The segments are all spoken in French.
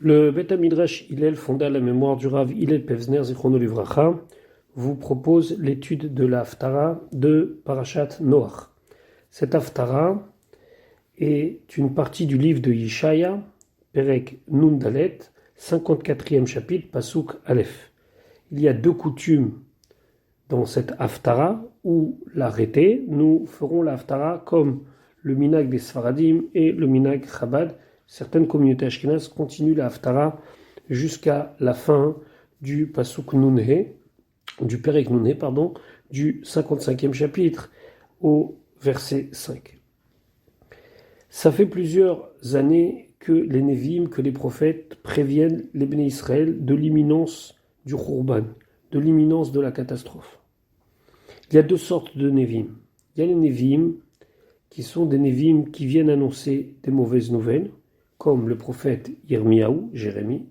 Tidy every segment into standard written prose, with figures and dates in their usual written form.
Le Beth Midrash Hillel, fondé à la mémoire du Rav Hillel Pevzner Zichrono Livracha, vous propose l'étude de la Haftara de Parashat Noach. Cette Haftara est une partie du livre de Yishaya, Perek Nun Dalet, 54e chapitre, Pasuk Aleph. Il y a deux coutumes dans cette Haftara où l'arrêté, nous ferons la Haftara comme le minag des Sfaradim et le minag Chabad. Certaines communautés ashkénazes continuent la Haftara jusqu'à la fin du Pasuk Nunhe, du Perek Nunhe, du 55e chapitre au verset 5. Ça fait plusieurs années que les Névim, que les prophètes préviennent les Béné Israël de l'imminence du Khurban, de l'imminence de la catastrophe. Il y a deux sortes de Névim. Il y a les Névim qui sont des Névim qui viennent annoncer des mauvaises nouvelles, comme le prophète Yirmiyahu, Jérémie.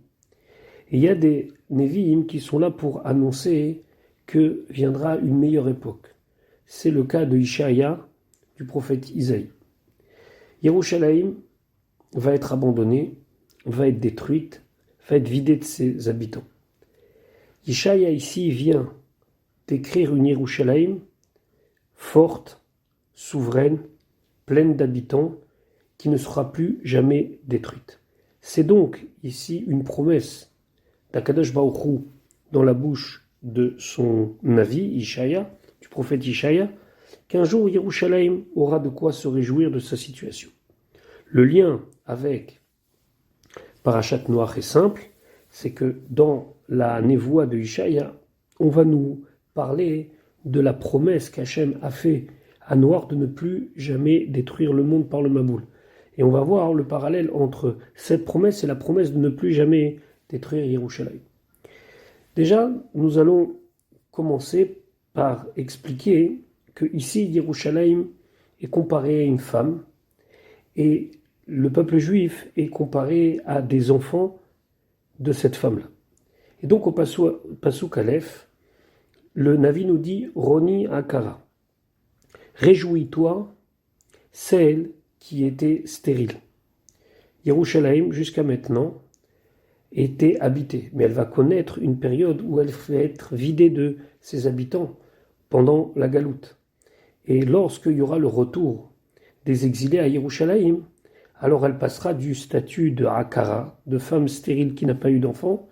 Et il y a des Névim qui sont là pour annoncer que viendra une meilleure époque. C'est le cas de Ishaya, du prophète Isaïe. Yerushalayim va être abandonnée, va être détruite, va être vidée de ses habitants. Ishaya ici vient décrire une Yerushalayim forte, souveraine, pleine d'habitants, qui ne sera plus jamais détruite. C'est donc ici une promesse d'Akadosh Baruch Hu dans la bouche de son Navi, Ishaya, du prophète Ishaya, qu'un jour Yerushalayim aura de quoi se réjouir de sa situation. Le lien avec Parashat Noach est simple, c'est que dans la névoie de Ishaya, on va nous parler de la promesse qu'Hachem a fait à Noach de ne plus jamais détruire le monde par le Maboul. Et on va voir le parallèle entre cette promesse et la promesse de ne plus jamais détruire Yerushalayim. Déjà, nous allons commencer par expliquer que ici, Yerushalayim est comparé à une femme et le peuple juif est comparé à des enfants de cette femme-là. Et donc au Pasuk Aleph, le Navi nous dit « Roni Akara » « Réjouis-toi, celle qui était stérile. » Yerushalayim, jusqu'à maintenant, était habitée, mais elle va connaître une période où elle va être vidée de ses habitants pendant la galoute. Et lorsqu'il y aura le retour des exilés à Yerushalayim, alors elle passera du statut de Akara, de femme stérile qui n'a pas eu d'enfant,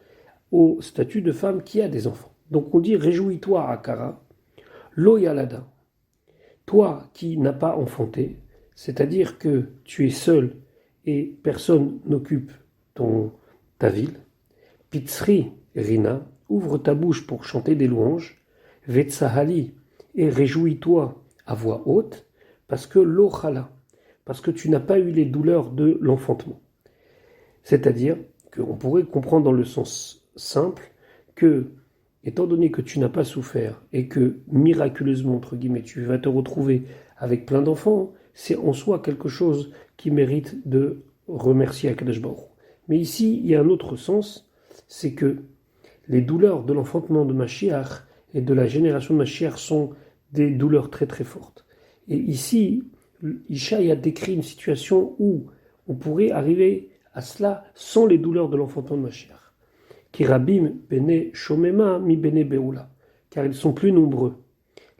au statut de femme qui a des enfants. Donc on dit « Réjouis-toi, Akara, lo yalada » toi qui n'as pas enfanté, c'est-à-dire que tu es seul et personne n'occupe ta ville, Pitzri Rina, ouvre ta bouche pour chanter des louanges, Vetsahali, et réjouis-toi à voix haute, parce que l'ochala, parce que tu n'as pas eu les douleurs de l'enfantement. C'est-à-dire qu'on pourrait comprendre dans le sens simple que étant donné que tu n'as pas souffert et que miraculeusement, entre guillemets, tu vas te retrouver avec plein d'enfants, c'est en soi quelque chose qui mérite de remercier Akadosh Baruch Hu. Mais ici, il y a un autre sens, c'est que les douleurs de l'enfantement de Mashiach et de la génération de Mashiach sont des douleurs très très fortes. Et ici, Ishaï a décrit une situation où on pourrait arriver à cela sans les douleurs de l'enfantement de Mashiach. Kirabim bene shomema mi bene beoula, car ils sont plus nombreux,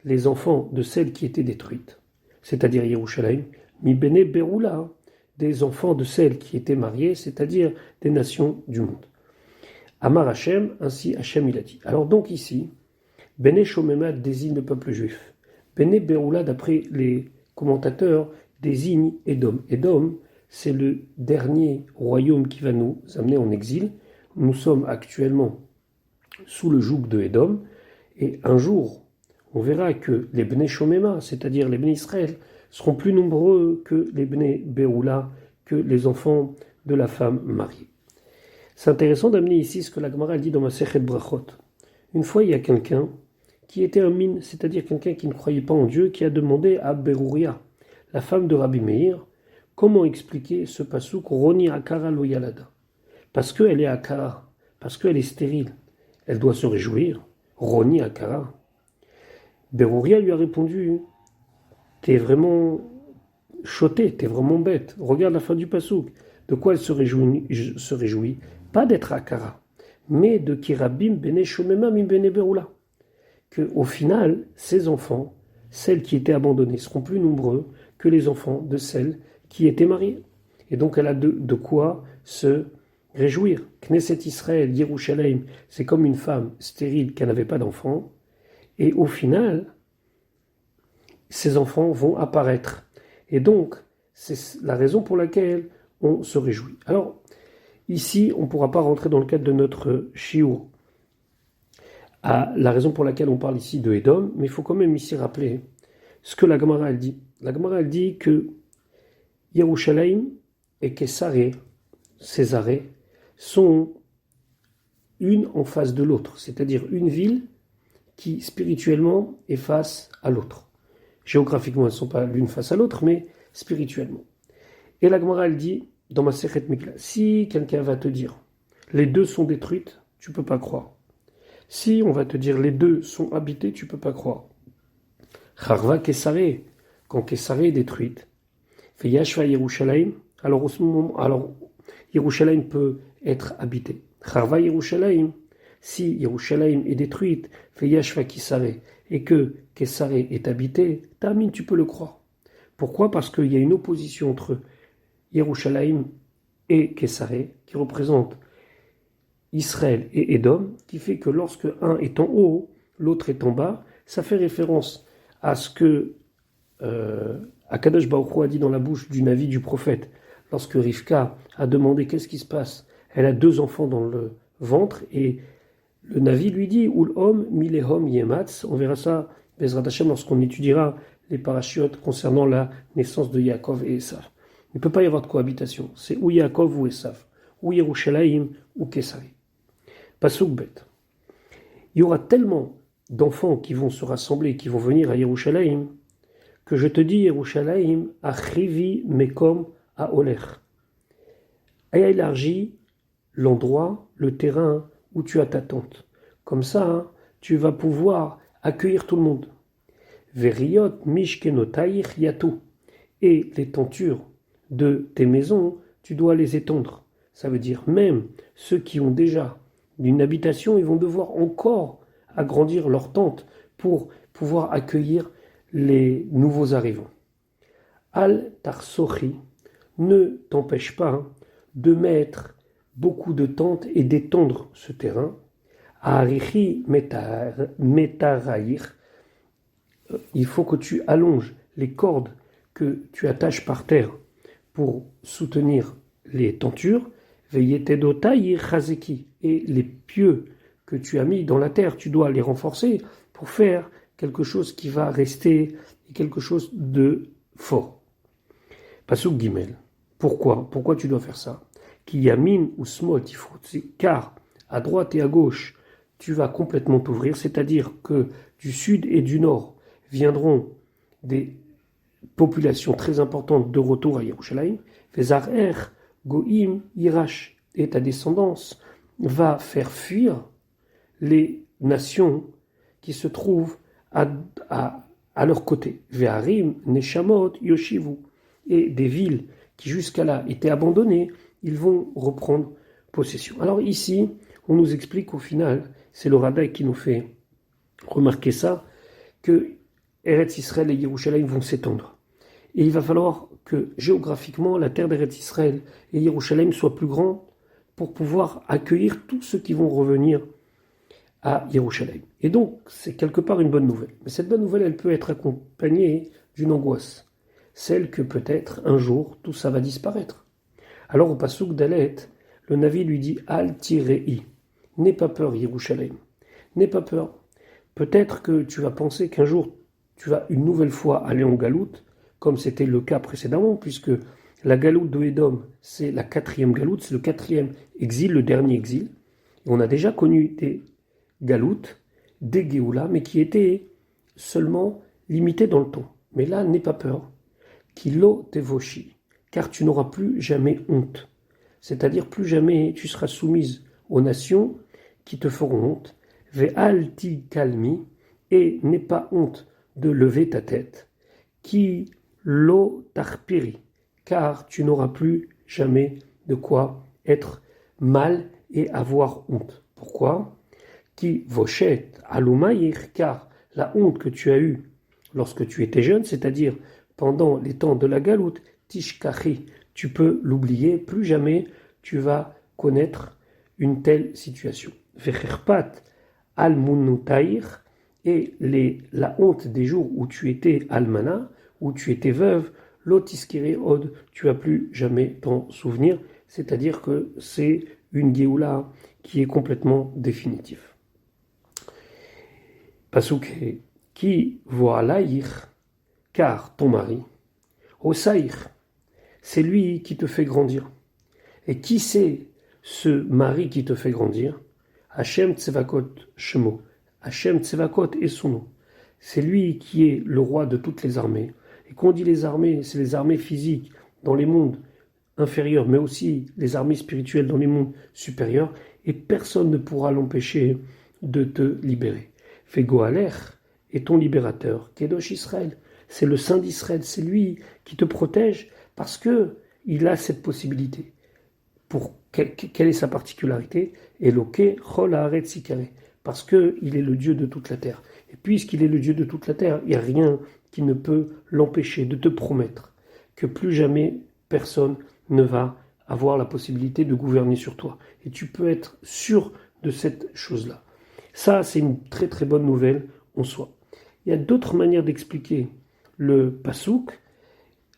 les enfants de celles qui étaient détruites, c'est-à-dire Yerushalayim, mi bene beoula, des enfants de celles qui étaient mariées, c'est-à-dire des nations du monde. Amar Hashem, ainsi Hashem il a dit. Alors donc ici, bene shomema désigne le peuple juif, bene beoula, d'après les commentateurs, désigne Édom. Édom, c'est le dernier royaume qui va nous amener en exil. Nous sommes actuellement sous le joug de Édom, et un jour, on verra que les Bnei Shomema, c'est-à-dire les Bnei Israël, seront plus nombreux que les Bnei Beoula, que les enfants de la femme mariée. C'est intéressant d'amener ici ce que la Gemara dit dans Masechet Brachot. Une fois, il y a quelqu'un qui était un mine, c'est-à-dire quelqu'un qui ne croyait pas en Dieu, qui a demandé à Berouria, la femme de Rabbi Meir, comment expliquer ce pasuk Roni Akara lo yalada. Parce qu'elle est Akara, parce qu'elle est stérile, elle doit se réjouir. Roni Akara. Berouria lui a répondu, t'es vraiment choté, t'es vraiment bête. Regarde la fin du pasuk. De quoi elle se réjouit? pas d'être Akara, mais de Kirabim Bene Shomema Mim Bene Beroula. Qu'au final, ces enfants, celles qui étaient abandonnées, seront plus nombreux que les enfants de celles qui étaient mariées. Et donc elle a de quoi se réjouir. Knesset Israël, Yerushalayim, c'est comme une femme stérile qui n'avait pas d'enfants. Et au final, ces enfants vont apparaître. Et donc, c'est la raison pour laquelle on se réjouit. Alors, ici, on ne pourra pas rentrer dans le cadre de notre shiur à la raison pour laquelle on parle ici de Édom, mais il faut quand même ici rappeler ce que la Gemara elle dit. La Gemara elle dit que Yerushalayim et Kessaré, Césarée, sont une en face de l'autre, c'est-à-dire une ville qui spirituellement est face à l'autre. Géographiquement, elles ne sont pas l'une face à l'autre, mais spirituellement. Et la Gemara elle dit, dans ma Sechet Mikla, si quelqu'un va te dire les deux sont détruites, tu ne peux pas croire. Si on va te dire les deux sont habités, tu ne peux pas croire. Charva Kessaré, quand Kessaré est détruite, fait Yashva Yerushalayim, alors Yerushalayim peut être habité. Charva Yerushalayim, si Yerushalayim est détruite, fait Yashva Kessaré, et que Kessaré est habité, Tarmin, tu peux le croire. Pourquoi? Parce qu'il y a une opposition entre Yerushalayim et Kessaré, qui représente Israël et Édom, qui fait que lorsque un est en haut, l'autre est en bas, ça fait référence à ce que Akadosh Baruch Hu a dit dans la bouche du Navi du prophète, lorsque Rivka a demandé qu'est-ce qui se passe, elle a deux enfants dans le ventre, et le Navi lui dit, Ulhom milehom yematz, on verra ça, Bezrat Hashem, lorsqu'on étudiera les parachutes concernant la naissance de Yaakov et Esav. Il ne peut pas y avoir de cohabitation, c'est ou Yaakov ou Esav, ou Yerushalayim ou Kessari. Pasuk bet. Il y aura tellement d'enfants qui vont se rassembler, qui vont venir à Yerushalayim, que je te dis Yerushalayim, achrivi mekom à Olech. A élargi l'endroit, le terrain où tu as ta tente. Comme ça, tu vas pouvoir accueillir tout le monde. Veriot mishkenotaich yatu. Et les tentures de tes maisons, tu dois les étendre. Ça veut dire même ceux qui ont déjà d'une habitation, ils vont devoir encore agrandir leur tente pour pouvoir accueillir les nouveaux arrivants. Al Tarsochi, ne t'empêche pas de mettre beaucoup de tentes et d'étendre ce terrain. Arichi metaraïr, il faut que tu allonges les cordes que tu attaches par terre pour soutenir les tentures. Et les pieux que tu as mis dans la terre, tu dois les renforcer pour faire quelque chose qui va rester et quelque chose de fort. Pasuk Gimel. Pourquoi tu dois faire ça? Yamin ou smol tifrutzi, car à droite et à gauche, tu vas complètement t'ouvrir, c'est-à-dire que du sud et du nord viendront des populations très importantes de retour à Yerushalayim. Vezarer Goïm Irash, et ta descendance va faire fuir les nations qui se trouvent à leur côté. Ve'arim Neshamot Yoshivu, et des villes qui jusqu'à là étaient abandonnées, ils vont reprendre possession. Alors ici, on nous explique au final, c'est le Rabbin qui nous fait remarquer ça, que Eretz Israël et Yerushalayim vont s'étendre. Et il va falloir que géographiquement, la terre d'Eretz Israël et Yerushalayim soient plus grands pour pouvoir accueillir tous ceux qui vont revenir à Yerushalayim. Et donc, c'est quelque part une bonne nouvelle. Mais cette bonne nouvelle, elle peut être accompagnée d'une angoisse. Celle que peut-être, un jour, tout ça va disparaître. Alors, au Pasuk Dalet, le Navi lui dit « Al-Tirei » n'aie pas peur, Yerushalayim. N'aie pas peur. Peut-être que tu vas penser qu'un jour, tu vas une nouvelle fois aller en galoute, comme c'était le cas précédemment, puisque la galoute de Édom, c'est la 4e galoute, c'est le 4e exil, le dernier exil. Et on a déjà connu des galoutes, des Géoula, mais qui étaient seulement limitées dans le temps. Mais là, n'aie pas peur. Kilo tevoshi, car tu n'auras plus jamais honte. C'est-à-dire plus jamais tu seras soumise aux nations qui te feront honte. Ve'alti kalmi, et n'aie pas honte de lever ta tête. Ki lo tarpiri, car tu n'auras plus jamais de quoi être mal et avoir honte. Pourquoi? Qui vochet alumayir, car la honte que tu as eue lorsque tu étais jeune, c'est-à-dire pendant les temps de la galoute, tishkachi, tu peux l'oublier, plus jamais tu vas connaître une telle situation. Vecherpat almunutair, et la honte des jours où tu étais almana, où tu étais veuve, lotiskiri od, tu vas plus jamais t'en souvenir, c'est-à-dire que c'est une Géoula qui est complètement définitive. Pasuk qui voit l'aïr, car ton mari, au saïr, c'est lui qui te fait grandir. Et qui c'est ce mari qui te fait grandir? Hachem Tsevakot Shemo. Hachem Tsevakot est son nom. C'est lui qui est le roi de toutes les armées. Et quand on dit les armées, c'est les armées physiques dans les mondes inférieurs, mais aussi les armées spirituelles dans les mondes supérieurs. Et personne ne pourra l'empêcher de te libérer. Fegoaler est ton libérateur. Kedosh Israël, c'est le Saint d'Israël. C'est lui qui te protège parce que il a cette possibilité. Quelle est sa particularité? Eloke chol haaretz sikare, parce qu'il est le Dieu de toute la terre. Et puisqu'il est le Dieu de toute la terre, il n'y a rien qui ne peut l'empêcher de te promettre que plus jamais personne ne va avoir la possibilité de gouverner sur toi. Et tu peux être sûr de cette chose-là. Ça, c'est une très très bonne nouvelle en soi. Il y a d'autres manières d'expliquer le pasouk.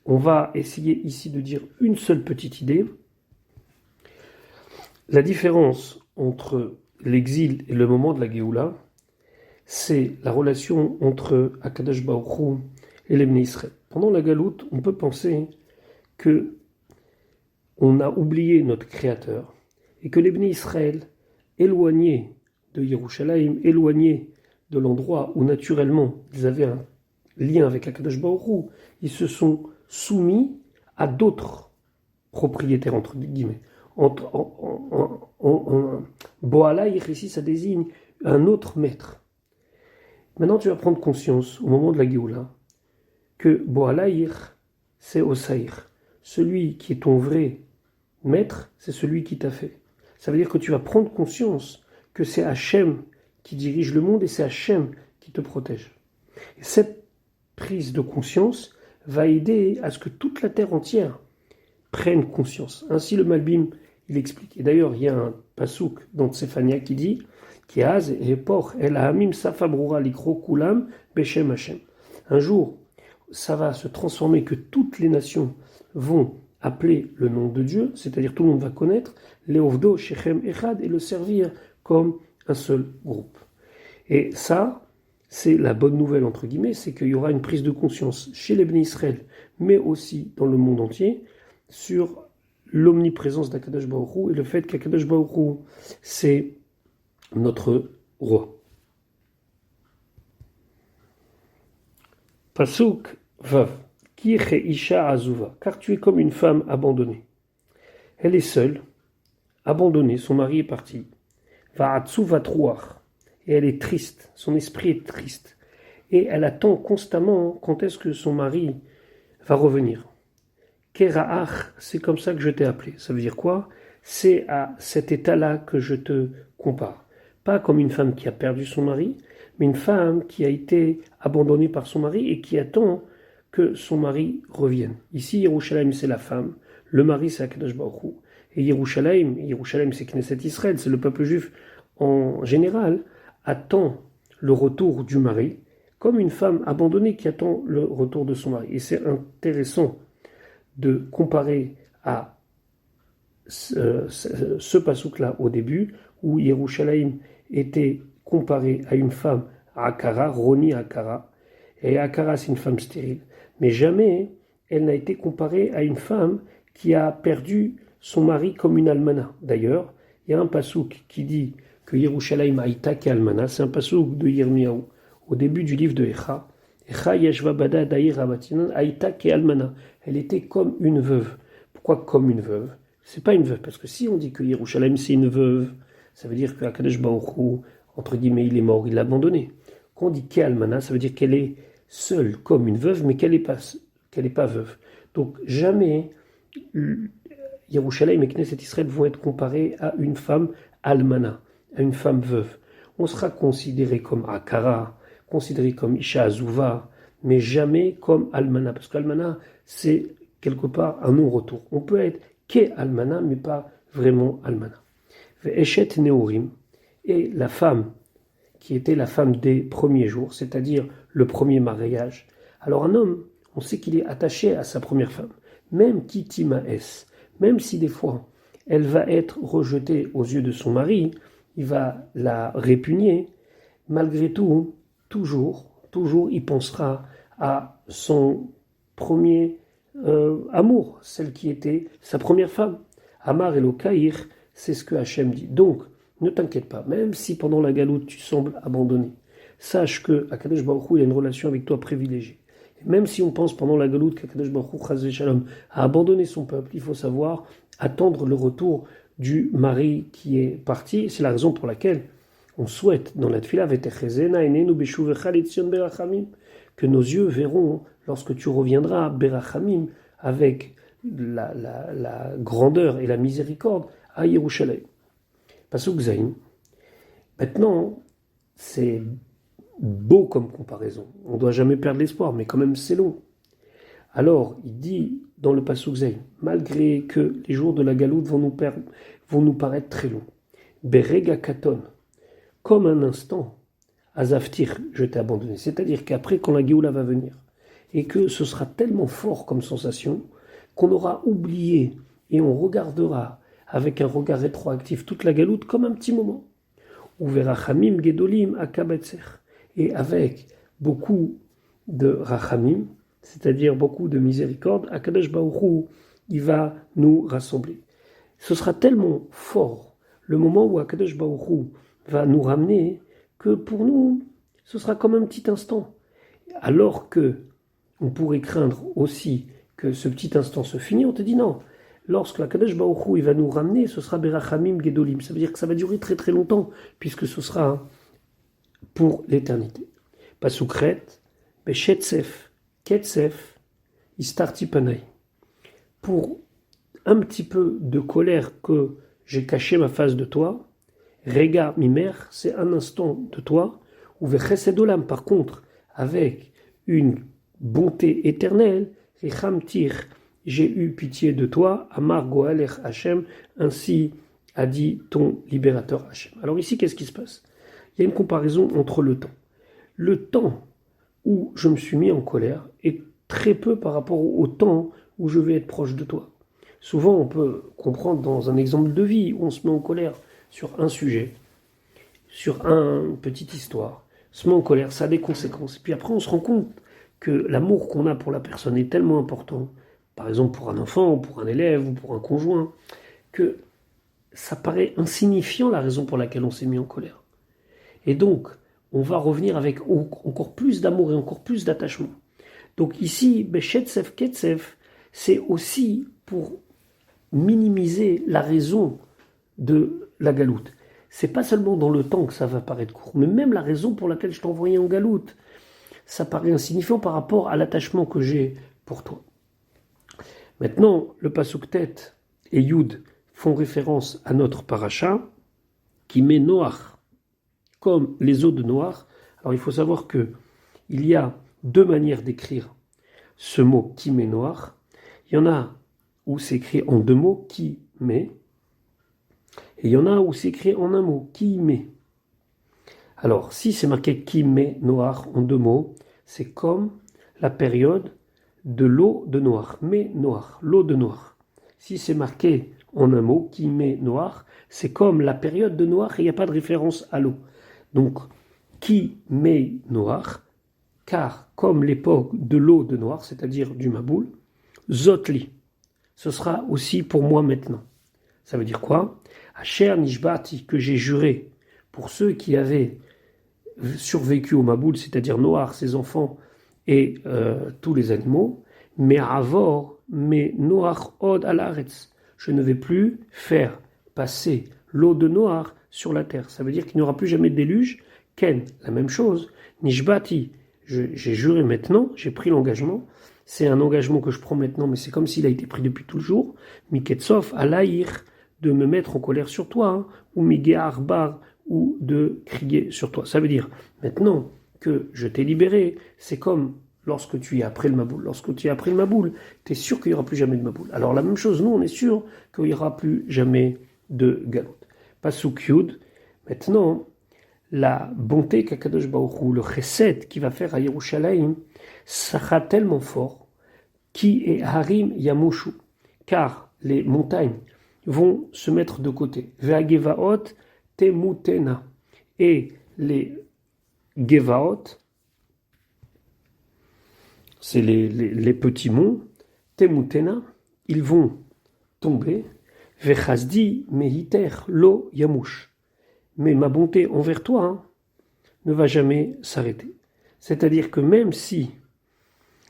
On va essayer ici de dire une seule petite idée. La différence entre l'exil et le moment de la Géoula, c'est la relation entre Akadosh Baruch Hu et les Bnei Israël. Pendant la Galoute, on peut penser que on a oublié notre Créateur et que les Bnei Israël, éloignés de Yerushalayim, éloignés de l'endroit où naturellement ils avaient un lien avec Akadosh Baruch Hu, ils se sont soumis à d'autres propriétaires, entre guillemets. Boalaïr, ici, ça désigne un autre maître. Maintenant, tu vas prendre conscience, au moment de la Géoula, que Boalaïr, c'est Osaïr. Celui qui est ton vrai maître, c'est celui qui t'a fait. Ça veut dire que tu vas prendre conscience que c'est Hachem qui dirige le monde et c'est Hachem qui te protège. Et cette prise de conscience va aider à ce que toute la terre entière prenne conscience. Ainsi, le Malbim, il explique. Et d'ailleurs, il y a un pasouk dans Tsephania qui dit Kiaz et por el hamim safabrura likro kulam beshem Hashem. Un jour, ça va se transformer que toutes les nations vont appeler le nom de Dieu, c'est-à-dire tout le monde va connaître Leovdo Shechem Echad et le servir comme un seul groupe. Et ça, c'est la bonne nouvelle, entre guillemets, c'est qu'il y aura une prise de conscience chez les Bnei Israël, mais aussi dans le monde entier, sur l'omniprésence d'Akadosh Baruch Hu et le fait qu'Akadosh Baruch Hu, c'est notre roi. Pasuk Vav. Kiche Isha Azuva, car tu es comme une femme abandonnée. Elle est seule, abandonnée, son mari est parti. Va'atzuva Truach, et elle est triste, son esprit est triste. Et elle attend constamment quand est-ce que son mari va revenir. Kera'ach, c'est comme ça que je t'ai appelé. Ça veut dire quoi? C'est à cet état-là que je te compare. Pas comme une femme qui a perdu son mari, mais une femme qui a été abandonnée par son mari et qui attend que son mari revienne. Ici, Yerushalayim, c'est la femme. Le mari, c'est Akadosh Baruch Hu. Et Yerushalayim, c'est Knesset Israël, c'est le peuple juif en général, attend le retour du mari, comme une femme abandonnée qui attend le retour de son mari. Et c'est intéressant de comparer à ce pasouk-là au début, où Yerushalayim était comparé à une femme, à Akara, Roni Akara, et Akara c'est une femme stérile. Mais jamais elle n'a été comparée à une femme qui a perdu son mari comme une almana. D'ailleurs, il y a un pasouk qui dit que Yerushalayim Aïta ke almana, c'est un pasouk de Yirmiyahu, au début du livre de Echa. Echa yashva bada daïr rabatinan Aïta ke almana. Elle était comme une veuve. Pourquoi comme une veuve? C'est pas une veuve, parce que si on dit que Yerushalayim c'est une veuve, ça veut dire que Akadosh Baruch Hu, entre guillemets, il est mort, il l'a abandonné. Quand on dit ke almana, ça veut dire qu'elle est seule comme une veuve, mais qu'elle n'est pas veuve. Donc jamais Yerushalayim et Knesset Israël vont être comparés à une femme almana, à une femme veuve. On sera considéré comme akara, considéré comme isha azuva, mais jamais comme almana, parce qu'almana, c'est quelque part un non-retour. On peut être qu'est almana, mais pas vraiment almana. Ve'eshet neorim, et la femme qui était la femme des premiers jours, c'est-à-dire le premier mariage. Alors un homme, on sait qu'il est attaché à sa première femme, même kitimaes, même si des fois elle va être rejetée aux yeux de son mari, il va la répugner, malgré tout, toujours, il pensera à son premier amour, celle qui était sa première femme. Amar et Kaïr, c'est ce que Hachem dit. Donc, ne t'inquiète pas, même si pendant la galoute tu sembles abandonné, sache que Akadosh Baruch Hu, il a une relation avec toi privilégiée. Et même si on pense pendant la galoute qu'Akadosh Baruch Hu, Chas v'Shalom, a abandonné son peuple, il faut savoir attendre le retour du mari qui est parti. C'est la raison pour laquelle on souhaite dans la tefila que nos yeux verront lorsque tu reviendras berachamim avec la grandeur et la miséricorde à Yerushalayim. Pasuk Zayin. Maintenant, c'est beau comme comparaison. On ne doit jamais perdre l'espoir, mais quand même c'est long. Alors, il dit dans le Pasuk Zayin, malgré que les jours de la galoute vont nous paraître très longs, Berega Katon, comme un instant, Azaftir, je t'ai abandonné. C'est-à-dire qu'après, quand la Géoula va venir, et que ce sera tellement fort comme sensation, qu'on aura oublié et on regardera avec un regard rétroactif toute la galoute comme un petit moment. Ou verra Rachamim Gedolim Akabetzer. Et avec beaucoup de Rachamim, c'est-à-dire beaucoup de miséricorde, Akadosh Baruch Hu, il va nous rassembler. Ce sera tellement fort le moment où Akadosh Baruch Hu va nous ramener que pour nous, ce sera comme un petit instant. Alors que on pourrait craindre aussi que ce petit instant se finisse, on te dit non. Lorsque la Kadesh Baruch Hu, il va nous ramener, ce sera Berachamim Gedolim. Ça veut dire que ça va durer très très longtemps, puisque ce sera pour l'éternité. Pasukret, Beshetsef, Ketsef, Istarti Panay. Pour un petit peu de colère que j'ai caché ma face de toi, Rega Mimer, c'est un instant de toi, ou Vechesedolam, par contre, avec une bonté éternelle, Rechamtir, j'ai eu pitié de toi, Amar Goalech Hachem, ainsi a dit ton libérateur Hachem. Alors ici, qu'est-ce qui se passe? Il y a une comparaison entre le temps. Le temps où je me suis mis en colère est très peu par rapport au temps où je vais être proche de toi. Souvent, on peut comprendre dans un exemple de vie où on se met en colère sur un sujet, sur une petite histoire, se met en colère, ça a des conséquences. Puis après, on se rend compte que l'amour qu'on a pour la personne est tellement important, par exemple pour un enfant, ou pour un élève, ou pour un conjoint, que ça paraît insignifiant la raison pour laquelle on s'est mis en colère. Et donc, on va revenir avec encore plus d'amour et encore plus d'attachement. Donc ici, Beshetsef Ketsef, c'est aussi pour minimiser la raison de la galoute. C'est pas seulement dans le temps que ça va paraître court, mais même la raison pour laquelle je t'ai envoyé en galoute, ça paraît insignifiant par rapport à l'attachement que j'ai pour toi. Maintenant, le Pasuk Tet et Yud font référence à notre paracha qui met Noach comme les eaux de Noach. Alors il faut savoir que il y a deux manières d'écrire ce mot qui met Noach. Il y en a où c'est écrit en deux mots qui met, et il y en a où c'est écrit en un mot qui met. Alors si c'est marqué qui met Noach en deux mots, c'est comme la période de l'eau de Noach, mais Noach, l'eau de Noach. Si c'est marqué en un mot qui met Noach, c'est comme la période de Noach et il n'y a pas de référence à l'eau. Donc qui met Noach, car comme l'époque de l'eau de Noach, c'est-à-dire du Maboul, Zotli, ce sera aussi pour moi maintenant. Ça veut dire quoi? Asher Nishbati, que j'ai juré pour ceux qui avaient survécu au Maboul, c'est-à-dire Noach, ses enfants et tous les animaux, mais Avor, mais Noach od alaretz. Je ne vais plus faire passer l'eau de Noach sur la terre. Ça veut dire qu'il n'y aura plus jamais de déluge. Ken, la même chose. Nishbati, j'ai juré maintenant, j'ai pris l'engagement. c'est un engagement que je prends maintenant, mais c'est comme s'il a été pris depuis toujours. Miketsov, alaïr, de me mettre en colère sur toi, hein, ou migéar bar, ou de crier sur toi. Ça veut dire, maintenant que je t'ai libéré, c'est comme lorsque tu as pris le maboul. Lorsque tu as pris le maboul, tu es sûr qu'il n'y aura plus jamais de maboul. Alors la même chose, nous, on est sûr qu'il n'y aura plus jamais de galoute. Pasuk Yud, maintenant, la bonté qu'Akadosh Baruch Hu, le chesed qui va faire à Yerushalayim, sera tellement fort, qui est Harim Yamushu, car les montagnes vont se mettre de côté. Ve'agevaot temutena, et les Gevaot, c'est les petits monts, temutena, ils vont tomber. Vechazdi mehiter lo yamush. Mais ma bonté envers toi hein, ne va jamais s'arrêter. C'est-à-dire que même si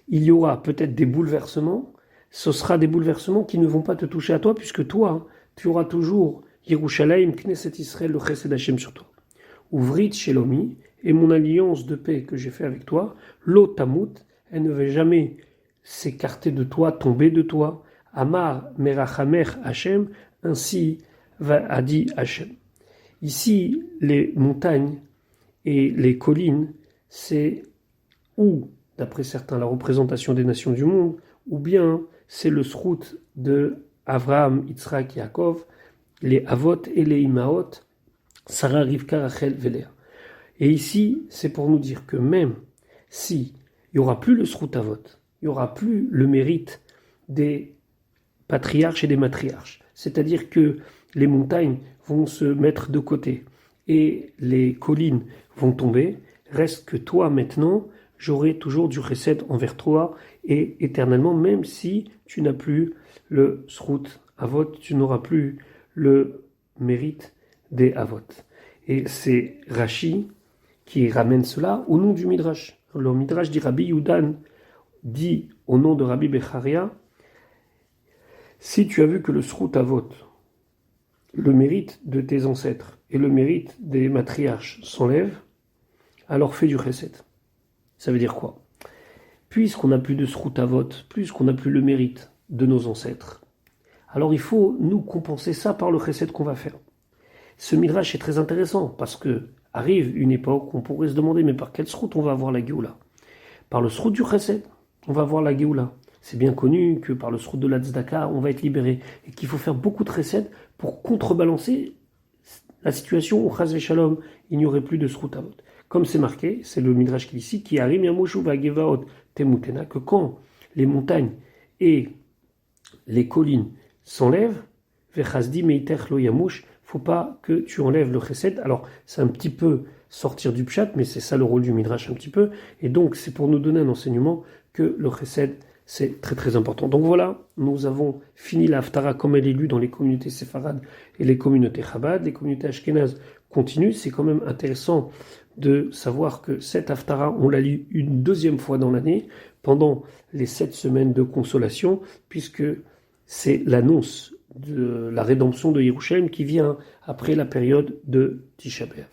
il y aura peut-être des bouleversements, ce sera des bouleversements qui ne vont pas te toucher à toi, puisque toi, hein, tu auras toujours Yerushalayim, Knesset Israël, le Chesed Hashem sur toi. Ouvrit Shelomi, et mon alliance de paix que j'ai fait avec toi, lo tamut, elle ne va jamais s'écarter de toi, tomber de toi. Amar Merachamer Hashem, ainsi a dit Hashem. Ici, les montagnes et les collines, c'est ou, d'après certains, la représentation des nations du monde, ou bien c'est le srout de Avraham, Yitzhak, Yaakov, les Avot et les Imaot, Sarah, Rivka, Rachel, Véléa. Et ici, c'est pour nous dire que même si il n'y aura plus le srout Avot, il n'y aura plus le mérite des patriarches et des matriarches. C'est-à-dire que les montagnes vont se mettre de côté et les collines vont tomber. Reste que toi, maintenant, j'aurai toujours du chesed envers toi et éternellement, même si tu n'as plus le srout avot, tu n'auras plus le mérite des avot. Et c'est Rashi qui ramène cela au nom du Midrash. Le Midrash dit Rabbi Yudan dit au nom de Rabbi Becharia, si tu as vu que le srout avot, le mérite de tes ancêtres et le mérite des matriarches s'enlèvent, alors fais du chesed. Ça veut dire quoi? Puisqu'on n'a plus de srout avot, puisqu'on n'a plus le mérite de nos ancêtres, alors il faut nous compenser ça par le chesed qu'on va faire. Ce midrash est très intéressant parce que arrive une époque où on pourrait se demander mais par quel srout on va avoir la Géoula? Par le srout du chesed, on va avoir la Géoula. C'est bien connu que par le srout de la tzedaka, on va être libéré et qu'il faut faire beaucoup de chesed pour contrebalancer la situation où chas v'shalom, il n'y aurait plus de srout avot. Comme c'est marqué, c'est le midrash qui ici, qui arrive yamushu va'gevaot temutena, que quand les montagnes et les collines s'enlèvent, vechazdi meiter lo yamush, faut pas que tu enlèves le chesed. Alors c'est un petit peu sortir du pshat, mais c'est ça le rôle du midrash un petit peu, et donc c'est pour nous donner un enseignement que le chesed c'est très très important. Donc voilà, nous avons fini la Haftara comme elle est lue dans les communautés séfarades et les communautés Chabad. Les communautés ashkénazes continuent. C'est quand même intéressant de savoir que cette Haftara, on la lit une deuxième fois dans l'année, pendant les 7 semaines de consolation, puisque c'est l'annonce de la rédemption de Yerushalayim qui vient après la période de Tisha B'Av.